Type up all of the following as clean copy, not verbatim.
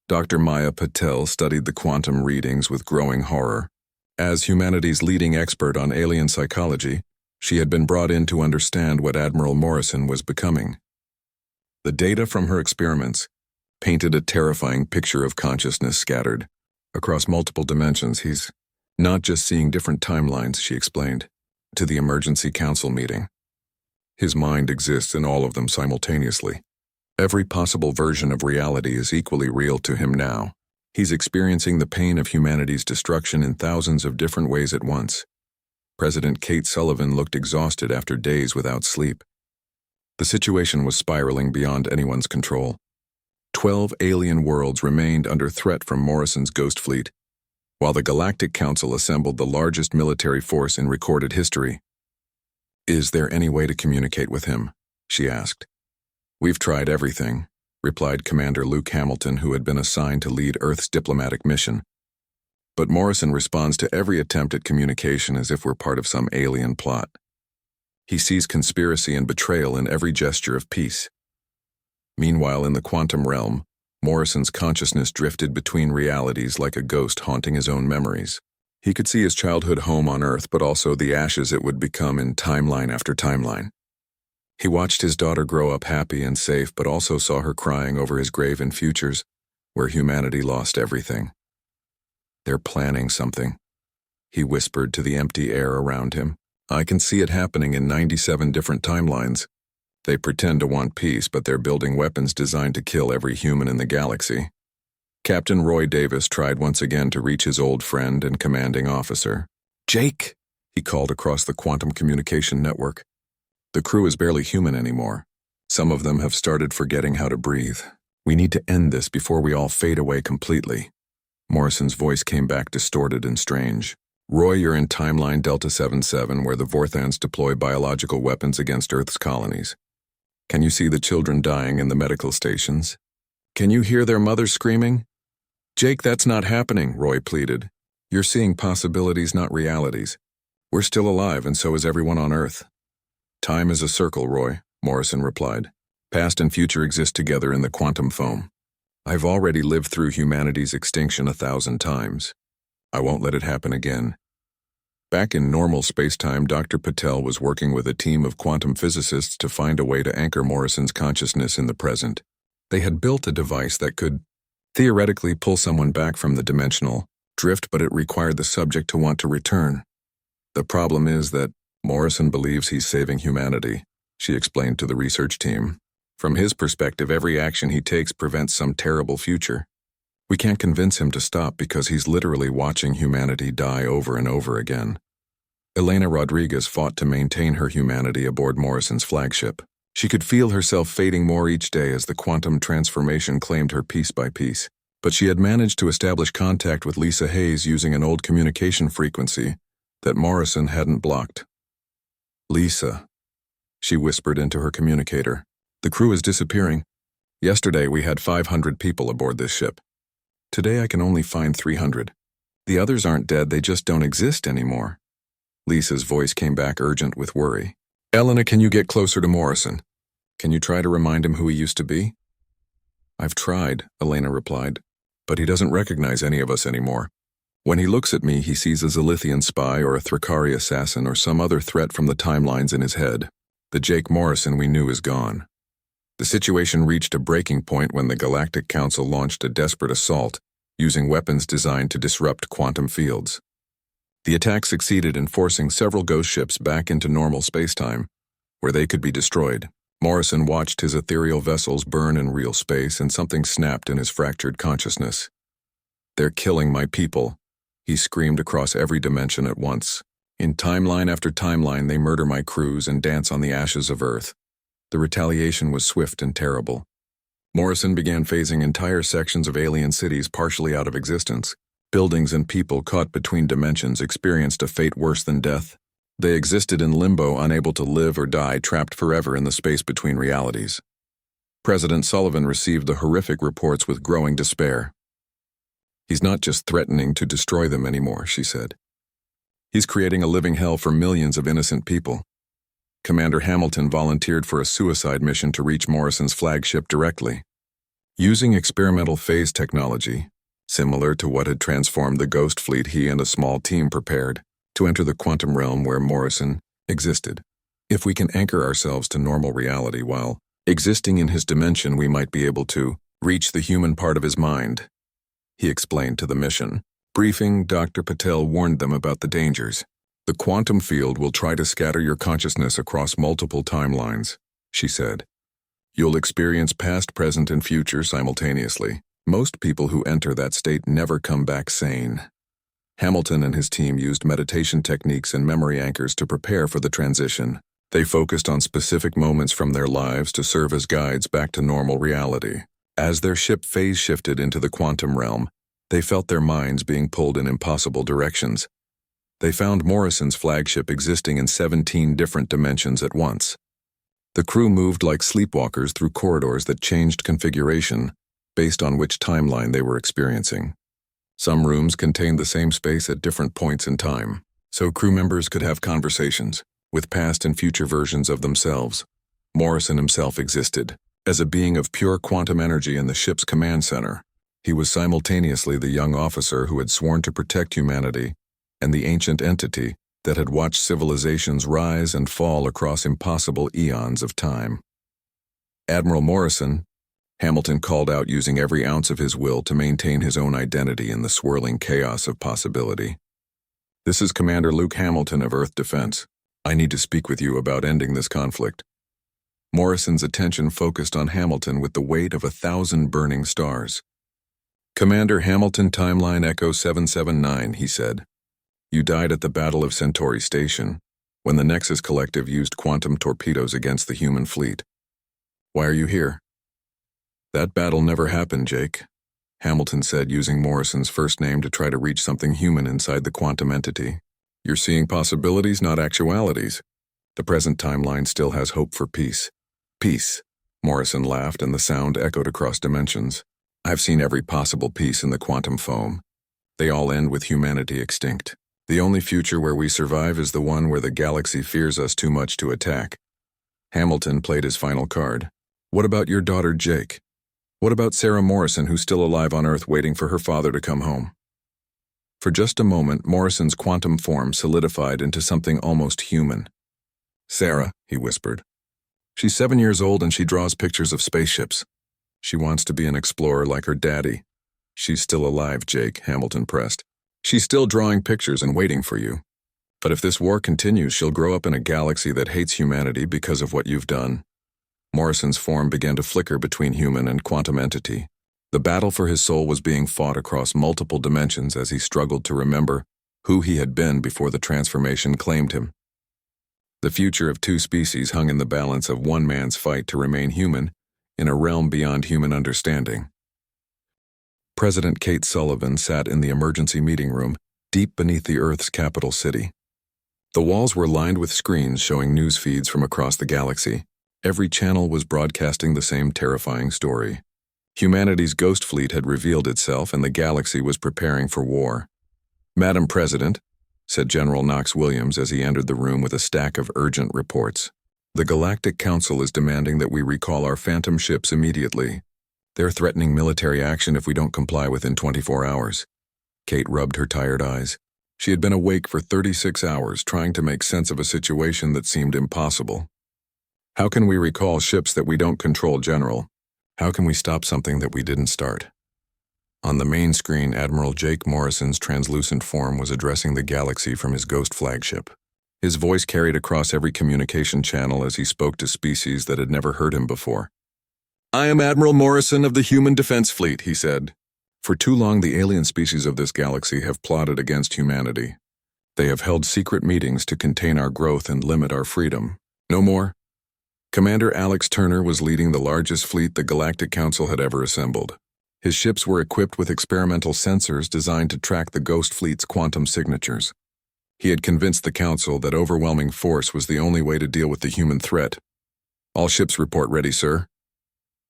Dr. Maya Patel studied the quantum readings with growing horror. As humanity's leading expert on alien psychology, she had been brought in to understand what Admiral Morrison was becoming. The data from her experiments painted a terrifying picture of consciousness scattered across multiple dimensions. He's not just seeing different timelines, she explained to the emergency council meeting. His mind exists in all of them simultaneously. Every possible version of reality is equally real to him now. He's experiencing the pain of humanity's destruction in thousands of different ways at once. President Kate Sullivan looked exhausted after days without sleep. The situation was spiraling beyond anyone's control. 12 alien worlds remained under threat from Morrison's ghost fleet, while the Galactic Council assembled the largest military force in recorded history. "Is there any way to communicate with him?" she asked. "We've tried everything," replied Commander Luke Hamilton, who had been assigned to lead Earth's diplomatic mission. But Morrison responds to every attempt at communication as if we're part of some alien plot. He sees conspiracy and betrayal in every gesture of peace. Meanwhile, in the quantum realm, Morrison's consciousness drifted between realities like a ghost haunting his own memories. He could see his childhood home on Earth, but also the ashes it would become in timeline after timeline. He watched his daughter grow up happy and safe, but also saw her crying over his grave in futures, where humanity lost everything. "They're planning something," he whispered to the empty air around him. "I can see it happening in 97 different timelines. They pretend to want peace, but they're building weapons designed to kill every human in the galaxy." Captain Roy Davis tried once again to reach his old friend and commanding officer. "Jake," he called across the quantum communication network. "The crew is barely human anymore. Some of them have started forgetting how to breathe. We need to end this before we all fade away completely." Morrison's voice came back distorted and strange. "Roy, you're in timeline Delta 77, where the Vorthans deploy biological weapons against Earth's colonies. Can you see the children dying in the medical stations? Can you hear their mothers screaming?" "Jake, that's not happening," Roy pleaded. "You're seeing possibilities, not realities. We're still alive, and so is everyone on Earth." "Time is a circle, Roy," Morrison replied. "Past and future exist together in the quantum foam. I've already lived through humanity's extinction 1,000 times. I won't let it happen again." Back in normal space-time, Dr. Patel was working with a team of quantum physicists to find a way to anchor Morrison's consciousness in the present. They had built a device that could theoretically pull someone back from the dimensional drift, but it required the subject to want to return. "The problem is that Morrison believes he's saving humanity," she explained to the research team. "From his perspective, every action he takes prevents some terrible future. We can't convince him to stop because he's literally watching humanity die over and over again." Elena Rodriguez fought to maintain her humanity aboard Morrison's flagship. She could feel herself fading more each day as the quantum transformation claimed her piece by piece. But she had managed to establish contact with Lisa Hayes using an old communication frequency that Morrison hadn't blocked. "Lisa," she whispered into her communicator, "the crew is disappearing. Yesterday we had 500 people aboard this ship. Today I can only find 300. The others aren't dead, they just don't exist anymore." Lisa's voice came back urgent with worry. "Elena, can you get closer to Morrison? Can you try to remind him who he used to be?" "I've tried," Elena replied, "but he doesn't recognize any of us anymore. When he looks at me, he sees a Zilithian spy or a Thrakari assassin or some other threat from the timelines in his head. The Jake Morrison we knew is gone." The situation reached a breaking point when the Galactic Council launched a desperate assault, using weapons designed to disrupt quantum fields. The attack succeeded in forcing several ghost ships back into normal spacetime, where they could be destroyed. Morrison watched his ethereal vessels burn in real space, and something snapped in his fractured consciousness. "They're killing my people," he screamed across every dimension at once. "In timeline after timeline, they murder my crews and dance on the ashes of Earth." The retaliation was swift and terrible. Morrison began phasing entire sections of alien cities partially out of existence. Buildings and people caught between dimensions experienced a fate worse than death. They existed in limbo, unable to live or die, trapped forever in the space between realities. President Sullivan received the horrific reports with growing despair. "He's not just threatening to destroy them anymore," she said. "He's creating a living hell for millions of innocent people." Commander Hamilton volunteered for a suicide mission to reach Morrison's flagship directly. Using experimental phase technology, similar to what had transformed the Ghost Fleet, he and a small team prepared to enter the quantum realm where Morrison existed. If we can anchor ourselves to normal reality while existing in his dimension, we might be able to reach the human part of his mind, he explained to the mission. Briefing, Dr. Patel warned them about the dangers. The quantum field will try to scatter your consciousness across multiple timelines, she said. You'll experience past, present, and future simultaneously. Most people who enter that state never come back sane. Hamilton and his team used meditation techniques and memory anchors to prepare for the transition. They focused on specific moments from their lives to serve as guides back to normal reality. As their ship phase shifted into the quantum realm, they felt their minds being pulled in impossible directions. They found Morrison's flagship existing in 17 different dimensions at once. The crew moved like sleepwalkers through corridors that changed configuration based on which timeline they were experiencing. Some rooms contained the same space at different points in time, so crew members could have conversations with past and future versions of themselves. Morrison himself existed as a being of pure quantum energy in the ship's command center. He was simultaneously the young officer who had sworn to protect humanity and the ancient entity that had watched civilizations rise and fall across impossible eons of time. Admiral Morrison, Hamilton called out, using every ounce of his will to maintain his own identity in the swirling chaos of possibility. This is Commander Luke Hamilton of Earth Defense. I need to speak with you about ending this conflict. Morrison's attention focused on Hamilton with the weight of 1,000 burning stars. Commander Hamilton, Timeline Echo 779, he said. You died at the Battle of Centauri Station, when the Nexus Collective used quantum torpedoes against the human fleet. Why are you here? That battle never happened, Jake, Hamilton said, using Morrison's first name to try to reach something human inside the quantum entity. You're seeing possibilities, not actualities. The present timeline still has hope for peace. Peace, Morrison laughed, and the sound echoed across dimensions. I've seen every possible peace in the quantum foam. They all end with humanity extinct. The only future where we survive is the one where the galaxy fears us too much to attack. Hamilton played his final card. What about your daughter, Jake? What about Sarah Morrison, who's still alive on Earth waiting for her father to come home? For just a moment, Morrison's quantum form solidified into something almost human. Sarah, he whispered. She's 7 years old and she draws pictures of spaceships. She wants to be an explorer like her daddy. She's still alive, Jake, Hamilton pressed. She's still drawing pictures and waiting for you. But if this war continues, she'll grow up in a galaxy that hates humanity because of what you've done. Morrison's form began to flicker between human and quantum entity. The battle for his soul was being fought across multiple dimensions as he struggled to remember who he had been before the transformation claimed him. The future of two species hung in the balance of one man's fight to remain human in a realm beyond human understanding. President Kate Sullivan sat in the emergency meeting room, deep beneath the Earth's capital city. The walls were lined with screens showing news feeds from across the galaxy. Every channel was broadcasting the same terrifying story. Humanity's ghost fleet had revealed itself and the galaxy was preparing for war. Madam President, said General Knox Williams as he entered the room with a stack of urgent reports. The Galactic Council is demanding that we recall our phantom ships immediately. They're threatening military action if we don't comply within 24 hours. Kate rubbed her tired eyes. She had been awake for 36 hours trying to make sense of a situation that seemed impossible. How can we recall ships that we don't control, General? How can we stop something that we didn't start? On the main screen, Admiral Jake Morrison's translucent form was addressing the galaxy from his ghost flagship. His voice carried across every communication channel as he spoke to species that had never heard him before. I am Admiral Morrison of the Human Defense Fleet, he said. For too long, the alien species of this galaxy have plotted against humanity. They have held secret meetings to contain our growth and limit our freedom. No more. Commander Alex Turner was leading the largest fleet the Galactic Council had ever assembled. His ships were equipped with experimental sensors designed to track the Ghost Fleet's quantum signatures. He had convinced the Council that overwhelming force was the only way to deal with the human threat. All ships report ready, sir,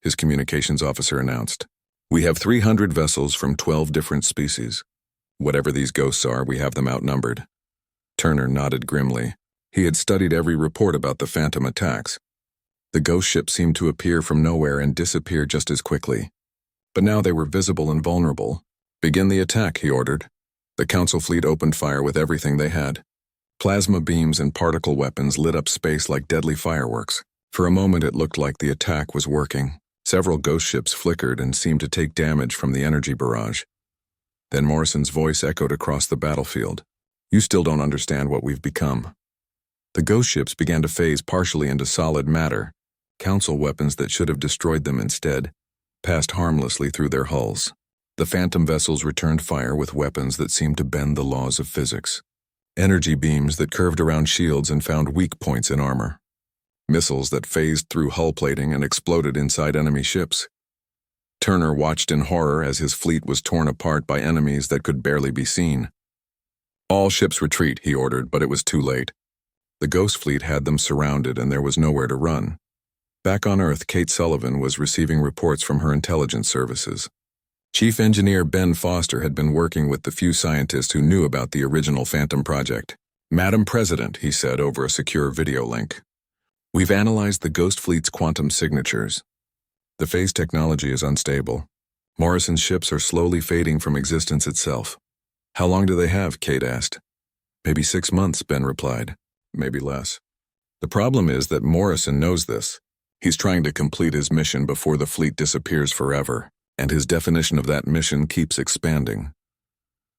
his communications officer announced. We have 300 vessels from 12 different species. Whatever these ghosts are, we have them outnumbered. Turner nodded grimly. He had studied every report about the phantom attacks. The ghost ship seemed to appear from nowhere and disappear just as quickly. But now they were visible and vulnerable. "Begin the attack," he ordered. The Council fleet opened fire with everything they had. Plasma beams and particle weapons lit up space like deadly fireworks. For a moment it looked like the attack was working. Several ghost ships flickered and seemed to take damage from the energy barrage. Then Morrison's voice echoed across the battlefield. "You still don't understand what we've become." The ghost ships began to phase partially into solid matter. Council weapons that should have destroyed them instead passed harmlessly through their hulls. The phantom vessels returned fire with weapons that seemed to bend the laws of physics. Energy beams that curved around shields and found weak points in armor. Missiles that phased through hull plating and exploded inside enemy ships. Turner watched in horror as his fleet was torn apart by enemies that could barely be seen. "All ships retreat," he ordered, but it was too late. The Ghost Fleet had them surrounded and there was nowhere to run. Back on Earth, Kate Sullivan was receiving reports from her intelligence services. Chief Engineer Ben Foster had been working with the few scientists who knew about the original Phantom project. "Madam President," he said over a secure video link, "we've analyzed the Ghost Fleet's quantum signatures. The phase technology is unstable. Morrison's ships are slowly fading from existence itself." "How long do they have?" Kate asked. "Maybe 6 months," Ben replied. "Maybe less. The problem is that Morrison knows this. He's trying to complete his mission before the fleet disappears forever, and his definition of that mission keeps expanding."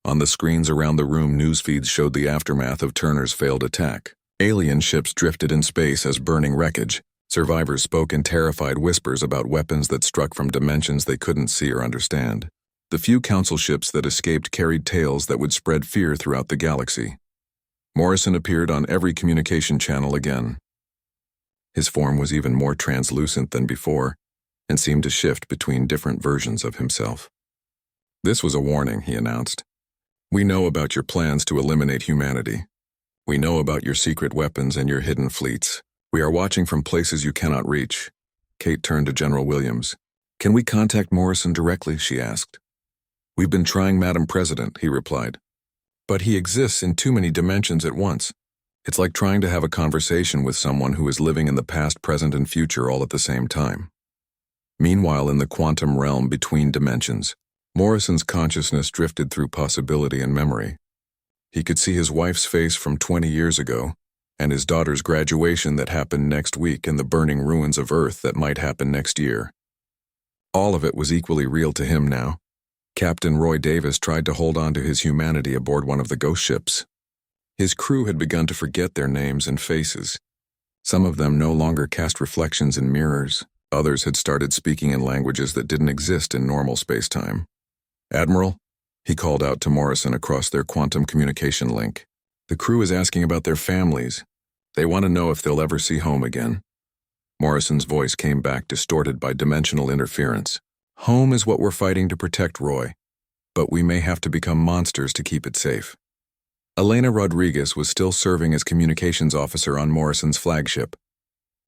On the screens around the room, news feeds showed the aftermath of Turner's failed attack. Alien ships drifted in space as burning wreckage. Survivors spoke in terrified whispers about weapons that struck from dimensions they couldn't see or understand. The few Council ships that escaped carried tales that would spread fear throughout the galaxy. Morrison appeared on every communication channel again. His form was even more translucent than before, and seemed to shift between different versions of himself. "This was a warning," he announced. "We know about your plans to eliminate humanity. We know about your secret weapons and your hidden fleets. We are watching from places you cannot reach." Kate turned to General Williams. "Can we contact Morrison directly?" she asked. "We've been trying, Madam President," he replied. "But he exists in too many dimensions at once. It's like trying to have a conversation with someone who is living in the past, present, and future all at the same time." Meanwhile, in the quantum realm between dimensions, Morrison's consciousness drifted through possibility and memory. He could see his wife's face from 20 years ago, and his daughter's graduation that happened next week, and the burning ruins of Earth that might happen next year. All of it was equally real to him now. Captain Roy Davis tried to hold on to his humanity aboard one of the ghost ships. His crew had begun to forget their names and faces. Some of them no longer cast reflections in mirrors. Others had started speaking in languages that didn't exist in normal space-time. "Admiral," he called out to Morrison across their quantum communication link. "The crew is asking about their families. They want to know if they'll ever see home again." Morrison's voice came back distorted by dimensional interference. "Home is what we're fighting to protect, Roy. But we may have to become monsters to keep it safe." Elena Rodriguez was still serving as communications officer on Morrison's flagship.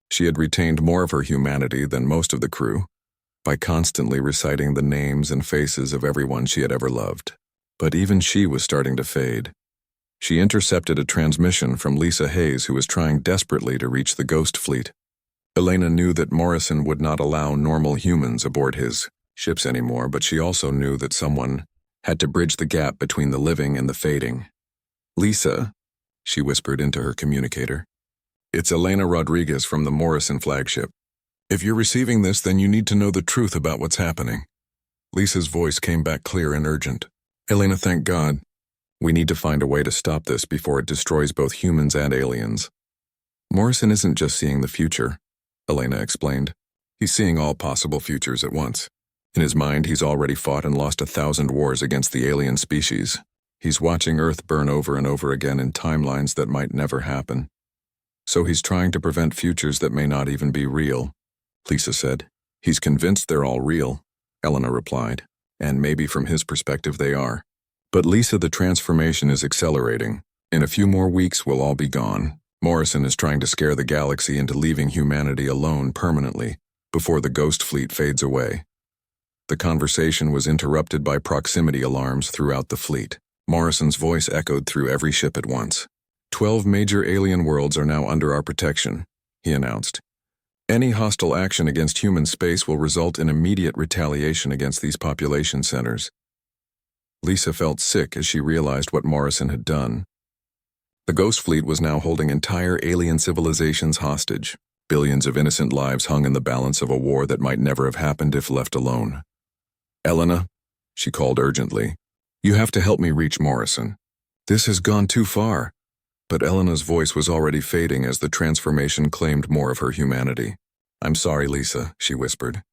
She had retained more of her humanity than most of the crew, by constantly reciting the names and faces of everyone she had ever loved. But even she was starting to fade. She intercepted a transmission from Lisa Hayes, who was trying desperately to reach the Ghost Fleet. Elena knew that Morrison would not allow normal humans aboard his ships anymore, but she also knew that someone had to bridge the gap between the living and the fading. "Lisa," she whispered into her communicator. "It's Elena Rodriguez from the Morrison flagship. If you're receiving this, then you need to know the truth about what's happening." Lisa's voice came back clear and urgent. "Elena, thank God. We need to find a way to stop this before it destroys both humans and aliens." "Morrison isn't just seeing the future," Elena explained. "He's seeing all possible futures at once. In his mind, he's already fought and lost 1,000 wars against the alien species. He's watching Earth burn over and over again in timelines that might never happen. So he's trying to prevent futures that may not even be real," Lisa said. "He's convinced they're all real," Elena replied. "And maybe from his perspective they are. But Lisa, the transformation is accelerating. In a few more weeks we'll all be gone. Morrison is trying to scare the galaxy into leaving humanity alone permanently before the Ghost Fleet fades away." The conversation was interrupted by proximity alarms throughout the fleet. Morrison's voice echoed through every ship at once. 12 major alien worlds are now under our protection," he announced. Any hostile action against human space will result in immediate retaliation against these population centers. Lisa felt sick as she realized what Morrison had done. The Ghost Fleet was now holding entire alien civilizations hostage. Billions of innocent lives hung in the balance of a war that might never have happened if left alone. "Elena," she called urgently, "you have to help me reach Morrison. This has gone too far." But Elena's voice was already fading as the transformation claimed more of her humanity. "I'm sorry, Lisa," she whispered.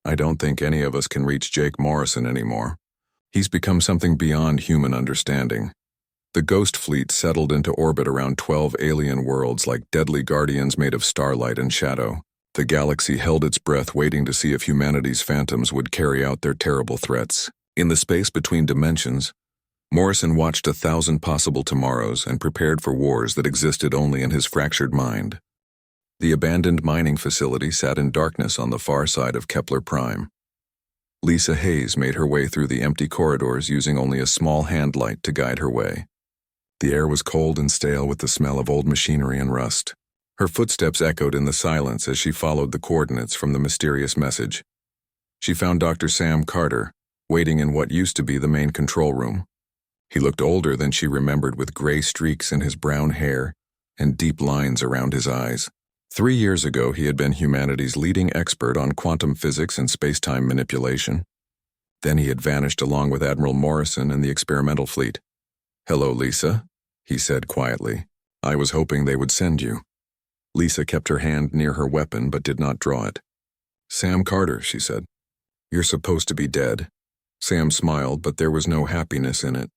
"I don't think any of us can reach Jake Morrison anymore. He's become something beyond human understanding." The Ghost Fleet settled into orbit around 12 alien worlds like deadly guardians made of starlight and shadow. The galaxy held its breath, waiting to see if humanity's phantoms would carry out their terrible threats. In the space between dimensions, Morrison watched 1,000 possible tomorrows and prepared for wars that existed only in his fractured mind. The abandoned mining facility sat in darkness on the far side of Kepler Prime. Lisa Hayes made her way through the empty corridors using only a small hand light to guide her way. The air was cold and stale with the smell of old machinery and rust. Her footsteps echoed in the silence as she followed the coordinates from the mysterious message. She found Dr. Sam Carter, waiting in what used to be the main control room. He looked older than she remembered, with gray streaks in his brown hair and deep lines around his eyes. 3 years ago, he had been humanity's leading expert on quantum physics and space-time manipulation. Then he had vanished along with Admiral Morrison and the experimental fleet. "Hello, Lisa," he said quietly. "I was hoping they would send you." Lisa kept her hand near her weapon but did not draw it. "Sam Carter," she said. "You're supposed to be dead." Sam smiled, but there was no happiness in it.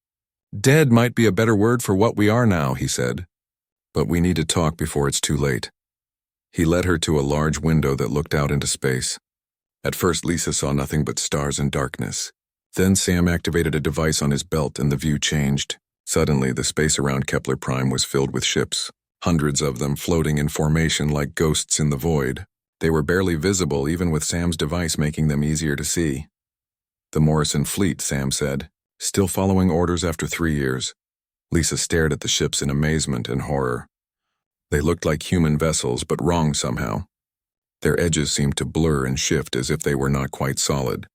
"Dead might be a better word for what we are now," he said. "But we need to talk before it's too late." He led her to a large window that looked out into space. At first, Lisa saw nothing but stars and darkness. Then Sam activated a device on his belt and the view changed. Suddenly, the space around Kepler Prime was filled with ships, hundreds of them floating in formation like ghosts in the void. They were barely visible, even with Sam's device making them easier to see. "The Morrison fleet," Sam said, "still following orders after 3 years. Lisa stared at the ships in amazement and horror. They looked like human vessels, but wrong somehow. Their edges seemed to blur and shift as if they were not quite solid.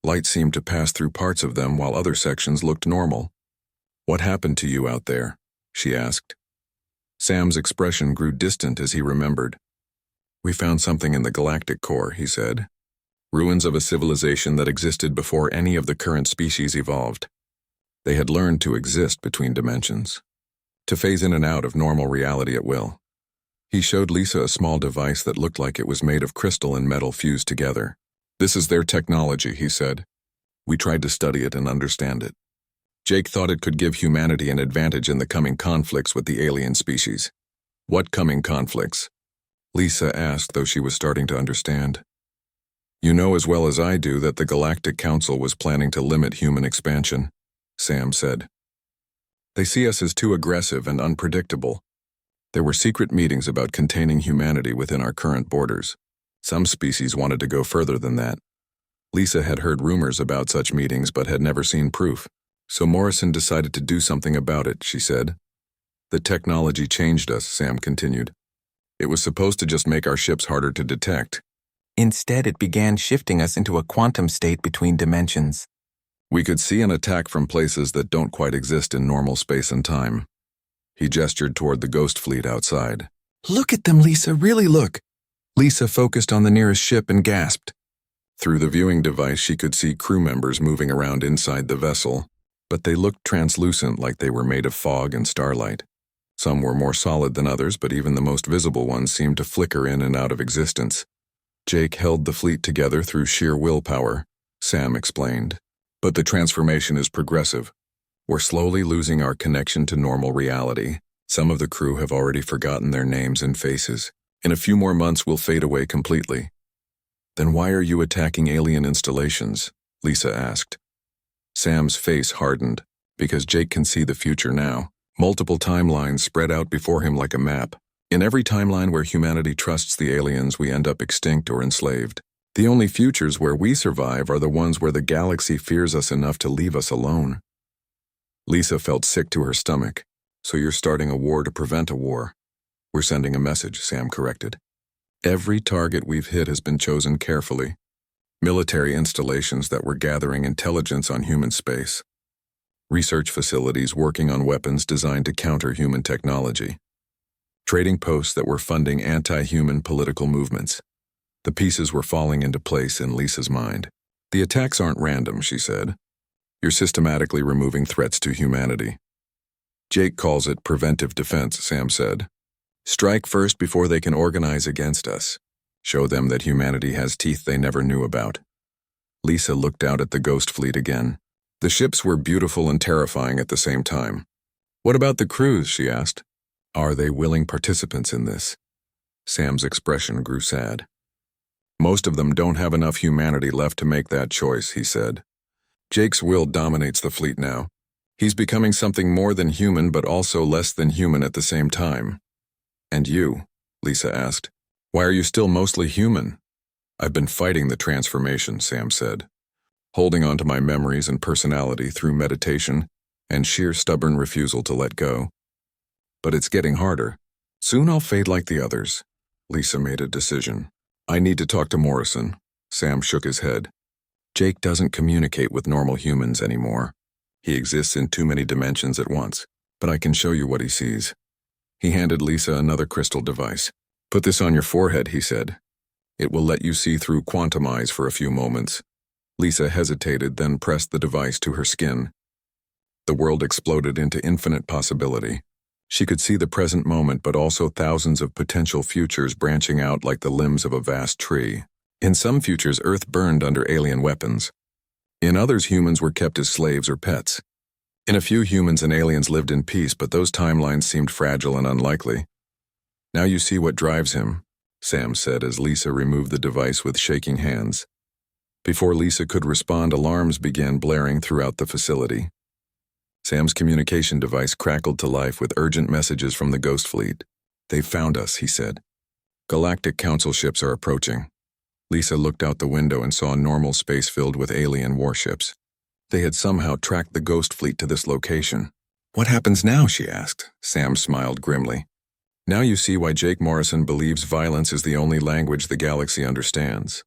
Light seemed to pass through parts of them while other sections looked normal. "What happened to you out there?" she asked. Sam's expression grew distant as he remembered. "We found something in the galactic core," he said. "Ruins of a civilization that existed before any of the current species evolved. They had learned to exist between dimensions, to phase in and out of normal reality at will." He showed Lisa a small device that looked like it was made of crystal and metal fused together. "This is their technology," he said. "We tried to study it and understand it. Jake thought it could give humanity an advantage in the coming conflicts with the alien species." "What coming conflicts?" Lisa asked, though she was starting to understand. "You know as well as I do that the Galactic Council was planning to limit human expansion," Sam said. "They see us as too aggressive and unpredictable. There were secret meetings about containing humanity within our current borders. Some species wanted to go further than that. Lisa had heard rumors about such meetings but had never seen proof. So Morrison decided to do something about it," she said. "The technology changed us," Sam continued. "It was supposed to just make our ships harder to detect. Instead, it began shifting us into a quantum state between dimensions. We could see an attack from places that don't quite exist in normal space and time." He gestured toward the Ghost Fleet outside. "Look at them, Lisa, really look." Lisa focused on the nearest ship and gasped. Through the viewing device, she could see crew members moving around inside the vessel, but they looked translucent, like they were made of fog and starlight. Some were more solid than others, but even the most visible ones seemed to flicker in and out of existence. "Jake held the fleet together through sheer willpower," Sam explained. "But the transformation is progressive. We're slowly losing our connection to normal reality. Some of the crew have already forgotten their names and faces. In a few more months, we'll fade away completely." "Then why are you attacking alien installations?" Lisa asked. Sam's face hardened. "Because Jake can see the future now. Multiple timelines spread out before him like a map. In every timeline where humanity trusts the aliens, we end up extinct or enslaved. The only futures where we survive are the ones where the galaxy fears us enough to leave us alone." Lisa felt sick to her stomach. "So you're starting a war to prevent a war." "We're sending a message," Sam corrected. Every target we've hit has been chosen carefully. Military installations that were gathering intelligence on human space. Research facilities working on weapons designed to counter human technology. Trading posts that were funding anti-human political movements. The pieces were falling into place in Lisa's mind. The attacks aren't random, she said. You're systematically removing threats to humanity. Jake calls it preventive defense, Sam said. Strike first before they can organize against us. Show them that humanity has teeth they never knew about. Lisa looked out at the ghost fleet again. The ships were beautiful and terrifying at the same time. What about the crews, she asked. Are they willing participants in this? Sam's expression grew sad. Most of them don't have enough humanity left to make that choice, he said. Jake's will dominates the fleet now. He's becoming something more than human but also less than human at the same time. And you? Lisa asked. Why are you still mostly human? I've been fighting the transformation, Sam said. Holding on to my memories and personality through meditation and sheer stubborn refusal to let go. But it's getting harder. Soon I'll fade like the others. Lisa made a decision. I need to talk to Morrison. Sam shook his head. Jake doesn't communicate with normal humans anymore. He exists in too many dimensions at once, but I can show you what he sees. He handed Lisa another crystal device. Put this on your forehead, he said. It will let you see through quantum eyes for a few moments. Lisa hesitated, then pressed the device to her skin. The world exploded into infinite possibility. She could see the present moment, but also thousands of potential futures branching out like the limbs of a vast tree. In some futures, Earth burned under alien weapons. In others, humans were kept as slaves or pets. In a few, humans and aliens lived in peace, but those timelines seemed fragile and unlikely. Now you see what drives him, Sam said as Lisa removed the device with shaking hands. Before Lisa could respond, alarms began blaring throughout the facility. Sam's communication device crackled to life with urgent messages from the Ghost Fleet. They've found us, he said. Galactic Council ships are approaching. Lisa looked out the window and saw normal space filled with alien warships. They had somehow tracked the Ghost Fleet to this location. What happens now, she asked. Sam smiled grimly. Now you see why Jake Morrison believes violence is the only language the galaxy understands.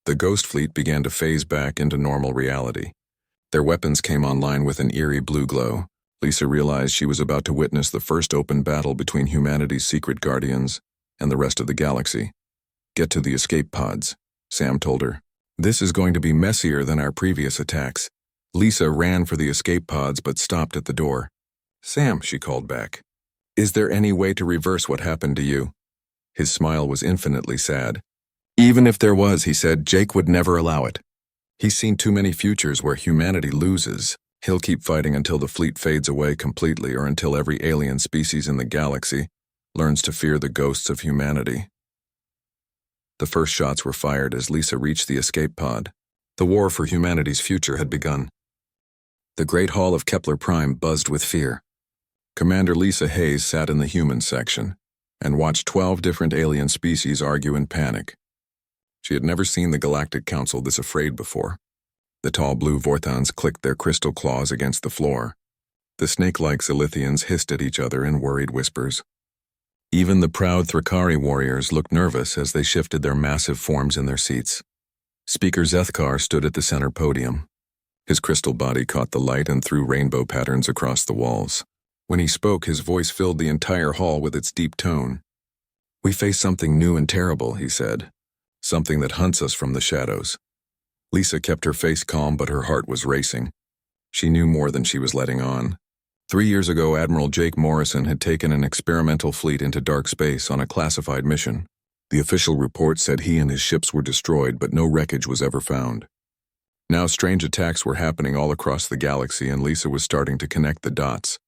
The Ghost Fleet began to phase back into normal reality. Their weapons came online with an eerie blue glow. Lisa realized she was about to witness the first open battle between humanity's secret guardians and the rest of the galaxy. Get to the escape pods, Sam told her. This is going to be messier than our previous attacks. Lisa ran for the escape pods but stopped at the door. Sam, she called back. Is there any way to reverse what happened to you? His smile was infinitely sad. Even if there was, he said, Jake would never allow it. He's seen too many futures where humanity loses. He'll keep fighting until the fleet fades away completely or until every alien species in the galaxy learns to fear the ghosts of humanity. The first shots were fired as Lisa reached the escape pod. The war for humanity's future had begun. The Great Hall of Kepler Prime buzzed with fear. Commander Lisa Hayes sat in the human section and watched 12 different alien species argue in panic. She had never seen the Galactic Council this afraid before. The tall blue Vorthons clicked their crystal claws against the floor. The snake-like Zilithians hissed at each other in worried whispers. Even the proud Thrakari warriors looked nervous as they shifted their massive forms in their seats. Speaker Zethkar stood at the center podium. His crystal body caught the light and threw rainbow patterns across the walls. When he spoke, his voice filled the entire hall with its deep tone. We face something new and terrible, he said. Something that hunts us from the shadows. Lisa kept her face calm, but her heart was racing. She knew more than she was letting on. 3 years ago, Admiral Jake Morrison had taken an experimental fleet into dark space on a classified mission. The official report said he and his ships were destroyed, but no wreckage was ever found. Now strange attacks were happening all across the galaxy, and Lisa was starting to connect the dots.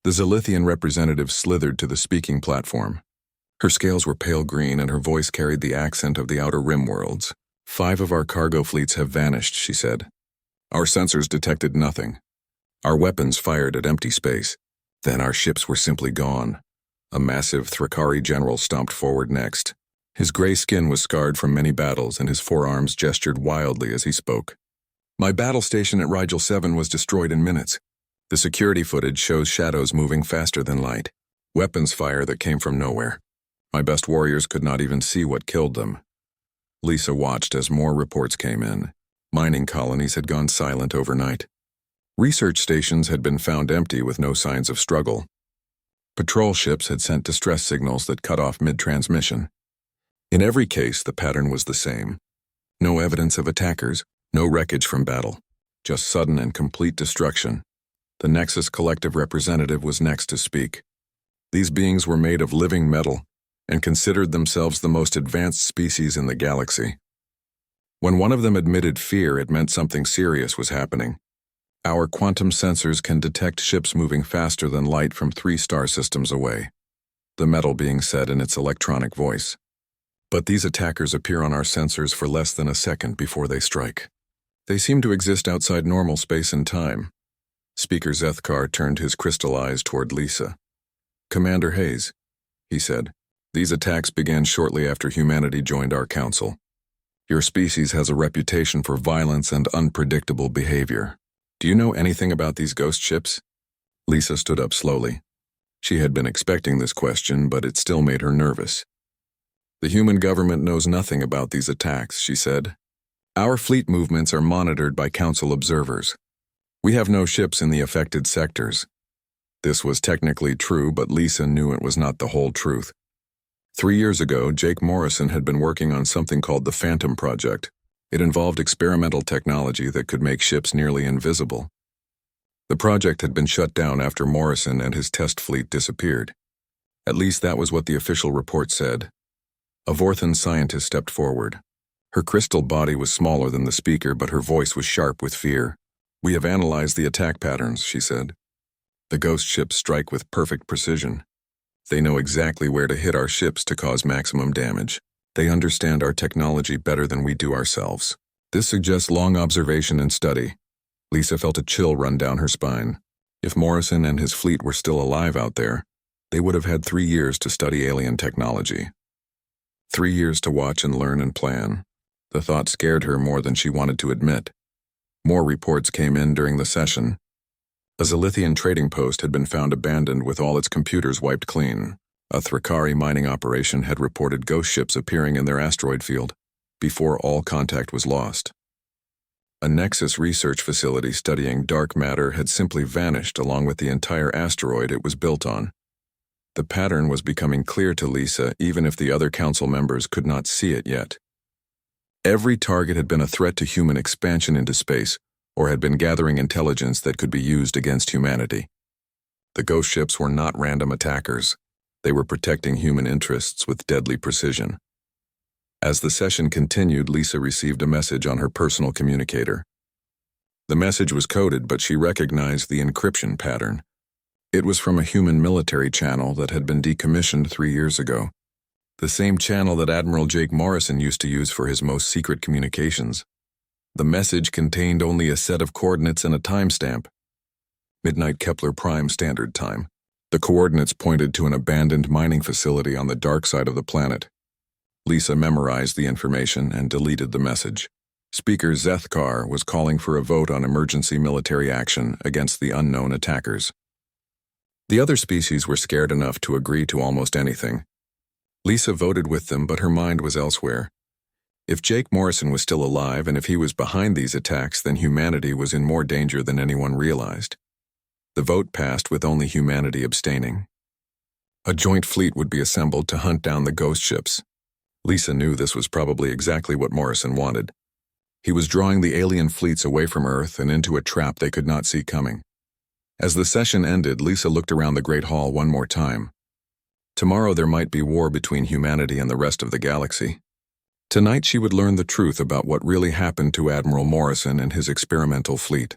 The Zilithian representative slithered to the speaking platform. Her scales were pale green and her voice carried the accent of the Outer Rim worlds. 5 of our cargo fleets have vanished, she said. Our sensors detected nothing. Our weapons fired at empty space. Then our ships were simply gone. A massive Thrakari general stomped forward next. His gray skin was scarred from many battles and his forearms gestured wildly as he spoke. My battle station at Rigel 7 was destroyed in minutes. The security footage shows shadows moving faster than light. Weapons fire that came from nowhere. My best warriors could not even see what killed them. Lisa watched as more reports came in. Mining colonies had gone silent overnight. Research stations had been found empty with no signs of struggle. Patrol ships had sent distress signals that cut off mid-transmission. In every case, the pattern was the same. No evidence of attackers, no wreckage from battle, just sudden and complete destruction. The Nexus Collective representative was next to speak. These beings were made of living metal and considered themselves the most advanced species in the galaxy. When one of them admitted fear, it meant something serious was happening. Our quantum sensors can detect ships moving faster than light from 3 star systems away, the metal being said in its electronic voice. But these attackers appear on our sensors for less than a second before they strike. They seem to exist outside normal space and time. Speaker Zethkar turned his crystal eyes toward Lisa. Commander Hayes, he said, these attacks began shortly after humanity joined our council. Your species has a reputation for violence and unpredictable behavior. Do you know anything about these ghost ships? Lisa stood up slowly. She had been expecting this question, but it still made her nervous. The human government knows nothing about these attacks, she said. Our fleet movements are monitored by council observers. We have no ships in the affected sectors. This was technically true, but Lisa knew it was not the whole truth. 3 years ago, Jake Morrison had been working on something called the Phantom Project. It involved experimental technology that could make ships nearly invisible. The project had been shut down after Morrison and his test fleet disappeared. At least that was what the official report said. A Vorthan scientist stepped forward. Her crystal body was smaller than the speaker, but her voice was sharp with fear. We have analyzed the attack patterns, she said. The ghost ships strike with perfect precision. They know exactly where to hit our ships to cause maximum damage. They understand our technology better than we do ourselves. This suggests long observation and study. Lisa felt a chill run down her spine. If Morrison and his fleet were still alive out there, they would have had 3 years to study alien technology. 3 years to watch and learn and plan. The thought scared her more than she wanted to admit. More reports came in during the session. A Zilithian trading post had been found abandoned with all its computers wiped clean. A Thrakari mining operation had reported ghost ships appearing in their asteroid field before all contact was lost. A Nexus research facility studying dark matter had simply vanished along with the entire asteroid it was built on. The pattern was becoming clear to Lisa even if the other council members could not see it yet. Every target had been a threat to human expansion into space or had been gathering intelligence that could be used against humanity. The ghost ships were not random attackers. They were protecting human interests with deadly precision. As the session continued, Lisa received a message on her personal communicator. The message was coded, but she recognized the encryption pattern. It was from a human military channel that had been decommissioned 3 years ago. The same channel that Admiral Jake Morrison used to use for his most secret communications. The message contained only a set of coordinates and a timestamp. Midnight Kepler Prime Standard Time. The coordinates pointed to an abandoned mining facility on the dark side of the planet. Lisa memorized the information and deleted the message. Speaker Zethkar was calling for a vote on emergency military action against the unknown attackers. The other species were scared enough to agree to almost anything. Lisa voted with them, but her mind was elsewhere. If Jake Morrison was still alive and if he was behind these attacks, then humanity was in more danger than anyone realized. The vote passed with only humanity abstaining. A joint fleet would be assembled to hunt down the ghost ships. Lisa knew this was probably exactly what Morrison wanted. He was drawing the alien fleets away from Earth and into a trap they could not see coming. As the session ended, Lisa looked around the Great Hall one more time. Tomorrow there might be war between humanity and the rest of the galaxy. Tonight she would learn the truth about what really happened to Admiral Morrison and his experimental fleet.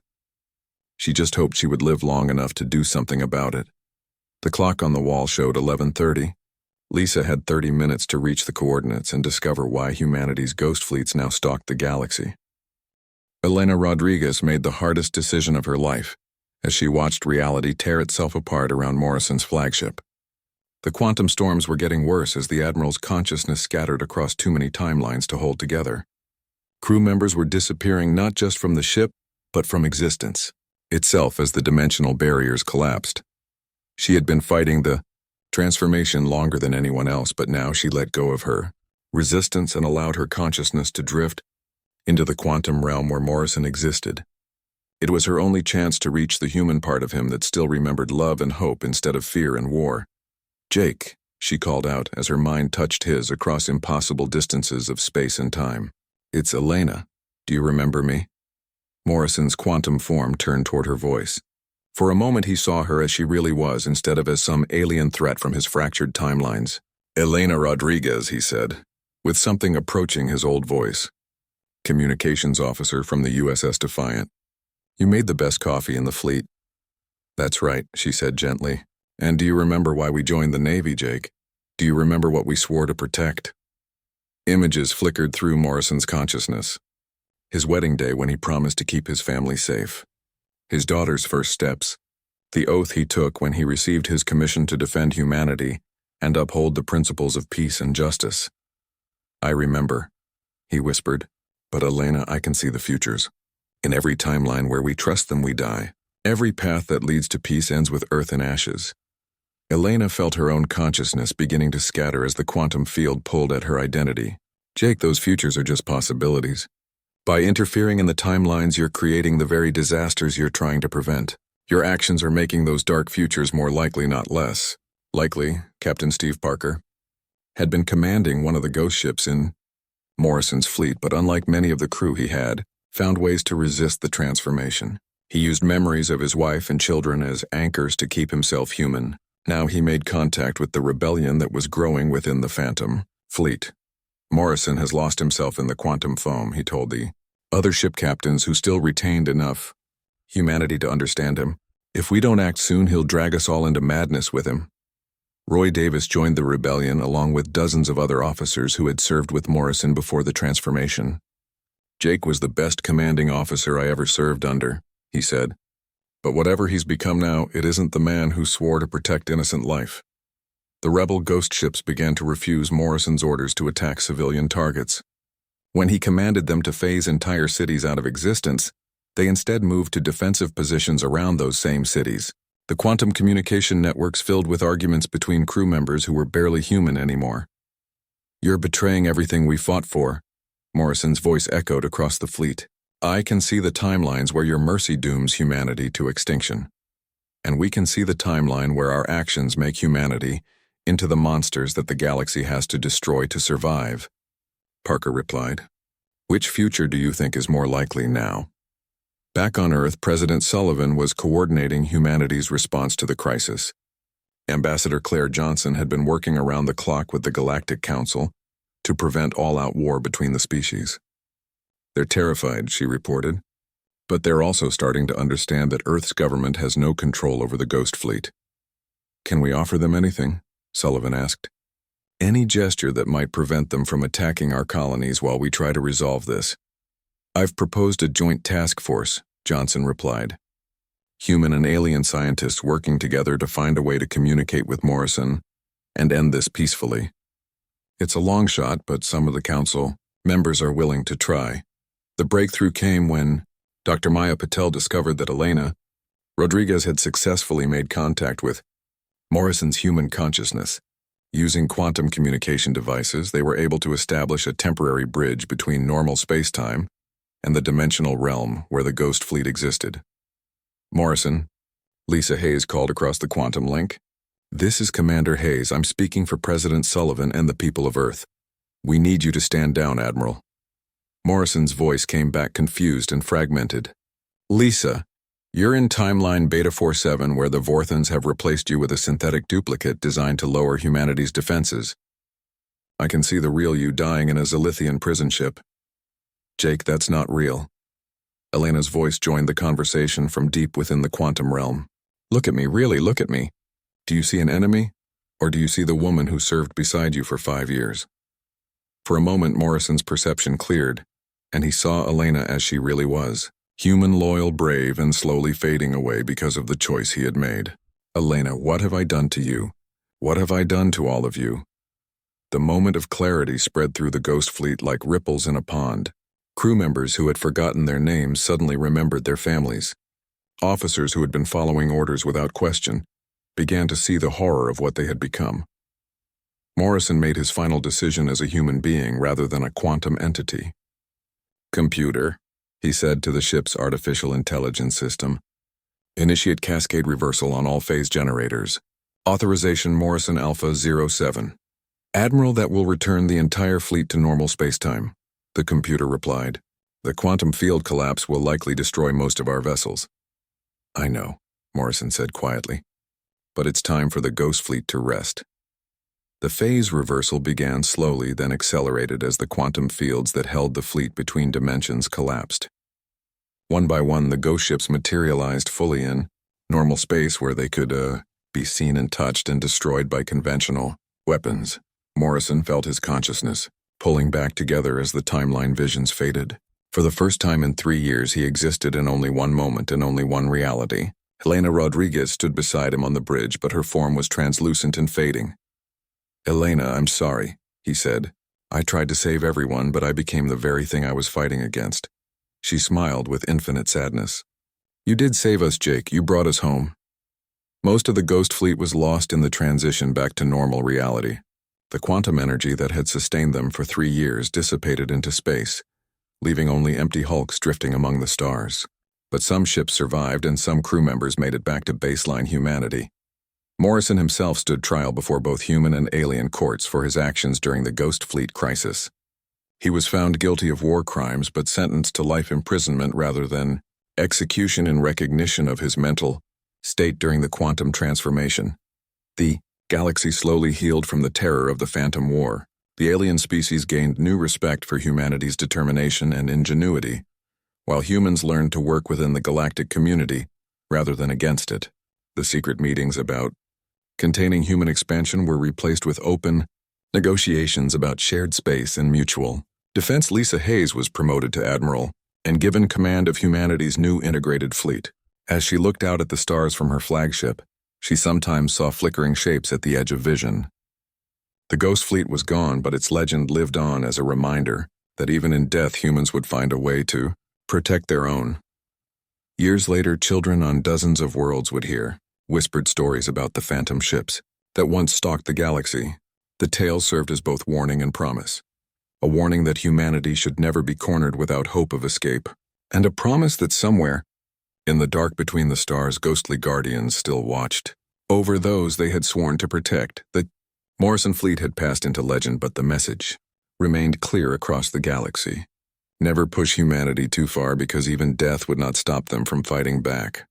She just hoped she would live long enough to do something about it. The clock on the wall showed 11:30. Lisa had 30 minutes to reach the coordinates and discover why humanity's ghost fleets now stalked the galaxy. Elena Rodriguez made the hardest decision of her life as she watched reality tear itself apart around Morrison's flagship. The quantum storms were getting worse as the Admiral's consciousness scattered across too many timelines to hold together. Crew members were disappearing not just from the ship, but from existence itself as the dimensional barriers collapsed. She had been fighting the Transformation longer than anyone else, but now she let go of her resistance and allowed her consciousness to drift into the quantum realm where Morrison existed. It was her only chance to reach the human part of him that still remembered love and hope instead of fear and war. "Jake," she called out as her mind touched his across impossible distances of space and time. "It's Elena. Do you remember me?" Morrison's quantum form turned toward her voice. For a moment he saw her as she really was instead of as some alien threat from his fractured timelines. "Elena Rodriguez," he said, with something approaching his old voice. "Communications officer from the USS Defiant. You made the best coffee in the fleet." "That's right," she said gently. "And do you remember why we joined the Navy, Jake? Do you remember what we swore to protect?" Images flickered through Morrison's consciousness. His wedding day when he promised to keep his family safe. His daughter's first steps. The oath he took when he received his commission to defend humanity and uphold the principles of peace and justice. "I remember," he whispered. "But Elena, I can see the futures. In every timeline where we trust them, we die. Every path that leads to peace ends with earth and ashes." Elena felt her own consciousness beginning to scatter as the quantum field pulled at her identity. "Jake, those futures are just possibilities. By interfering in the timelines, you're creating the very disasters you're trying to prevent. Your actions are making those dark futures more likely, not less. Likely, Captain Steve Parker had been commanding one of the ghost ships in Morrison's fleet, but unlike many of the crew he had, found ways to resist the transformation. He used memories of his wife and children as anchors to keep himself human. Now he made contact with the rebellion that was growing within the Phantom fleet. "Morrison has lost himself in the quantum foam," he told the other ship captains who still retained enough humanity to understand him. "If we don't act soon, he'll drag us all into madness with him." Roy Davis joined the rebellion along with dozens of other officers who had served with Morrison before the transformation. "Jake was the best commanding officer I ever served under," he said. "But whatever he's become now, it isn't the man who swore to protect innocent life." The rebel ghost ships began to refuse Morrison's orders to attack civilian targets. When he commanded them to phase entire cities out of existence, they instead moved to defensive positions around those same cities. The quantum communication networks filled with arguments between crew members who were barely human anymore. "You're betraying everything we fought for," Morrison's voice echoed across the fleet. "I can see the timelines where your mercy dooms humanity to extinction. And we can see the timeline where our actions make humanity into the monsters that the galaxy has to destroy to survive," Parker replied. "Which future do you think is more likely now?" Back on Earth, President Sullivan was coordinating humanity's response to the crisis. Ambassador Claire Johnson had been working around the clock with the Galactic Council to prevent all-out war between the species. "They're terrified," she reported, "but they're also starting to understand that Earth's government has no control over the Ghost Fleet." "Can we offer them anything?" Sullivan asked. "Any gesture that might prevent them from attacking our colonies while we try to resolve this." "I've proposed a joint task force," Johnson replied. "Human and alien scientists working together to find a way to communicate with Morrison and end this peacefully. It's a long shot, but some of the council members are willing to try." The breakthrough came when Dr. Maya Patel discovered that Elena Rodriguez had successfully made contact with Morrison's human consciousness. Using quantum communication devices, they were able to establish a temporary bridge between normal space-time and the dimensional realm where the Ghost Fleet existed. "Morrison," Lisa Hayes called across the quantum link. "This is Commander Hayes. I'm speaking for President Sullivan and the people of Earth. We need you to stand down, Admiral." Morrison's voice came back confused and fragmented. "Lisa, you're in timeline Beta 47 where the Vorthans have replaced you with a synthetic duplicate designed to lower humanity's defenses. I can see the real you dying in a Zilithian prison ship." "Jake, that's not real." Elena's voice joined the conversation from deep within the quantum realm. "Look at me, really, look at me. Do you see an enemy? Or do you see the woman who served beside you for 5 years?" For a moment, Morrison's perception cleared, and he saw Elena as she really was. Human, loyal, brave, and slowly fading away because of the choice he had made. "Elena, what have I done to you? What have I done to all of you?" The moment of clarity spread through the Ghost Fleet like ripples in a pond. Crew members who had forgotten their names suddenly remembered their families. Officers who had been following orders without question began to see the horror of what they had become. Morrison made his final decision as a human being rather than a quantum entity. "Computer," he said to the ship's artificial intelligence system, "initiate cascade reversal on all phase generators. Authorization Morrison Alpha 07. Admiral, that will return the entire fleet to normal spacetime," the computer replied. "The quantum field collapse will likely destroy most of our vessels." "I know," Morrison said quietly, "but it's time for the Ghost Fleet to rest." The phase reversal began slowly, then accelerated as the quantum fields that held the fleet between dimensions collapsed. One by one, the ghost ships materialized fully in normal space where they could be seen and touched and destroyed by conventional weapons. Morrison felt his consciousness pulling back together as the timeline visions faded. For the first time in 3 years, he existed in only one moment and only one reality. Helena Rodriguez stood beside him on the bridge, but her form was translucent and fading. "Elena, I'm sorry," he said. "I tried to save everyone, but I became the very thing I was fighting against." She smiled with infinite sadness. "You did save us, Jake. You brought us home." Most of the Ghost Fleet was lost in the transition back to normal reality. The quantum energy that had sustained them for 3 years dissipated into space, leaving only empty hulks drifting among the stars. But some ships survived and some crew members made it back to baseline humanity. Morrison himself stood trial before both human and alien courts for his actions during the Ghost Fleet crisis. He was found guilty of war crimes but sentenced to life imprisonment rather than execution in recognition of his mental state during the quantum transformation. The galaxy slowly healed from the terror of the Phantom War. The alien species gained new respect for humanity's determination and ingenuity, while humans learned to work within the galactic community rather than against it. The secret meetings about containing human expansion were replaced with open negotiations about shared space and mutual defense. Lisa Hayes was promoted to admiral and given command of humanity's new integrated fleet. As she looked out at the stars from her flagship, she sometimes saw flickering shapes at the edge of vision. The Ghost Fleet was gone, but its legend lived on as a reminder that even in death humans would find a way to protect their own. Years later, children on dozens of worlds would hear whispered stories about the phantom ships that once stalked the galaxy. The tales served as both warning and promise. A warning that humanity should never be cornered without hope of escape, and a promise that somewhere, in the dark between the stars, ghostly guardians still watched over those they had sworn to protect. The Morrison fleet had passed into legend, but the message remained clear across the galaxy. Never push humanity too far, because even death would not stop them from fighting back.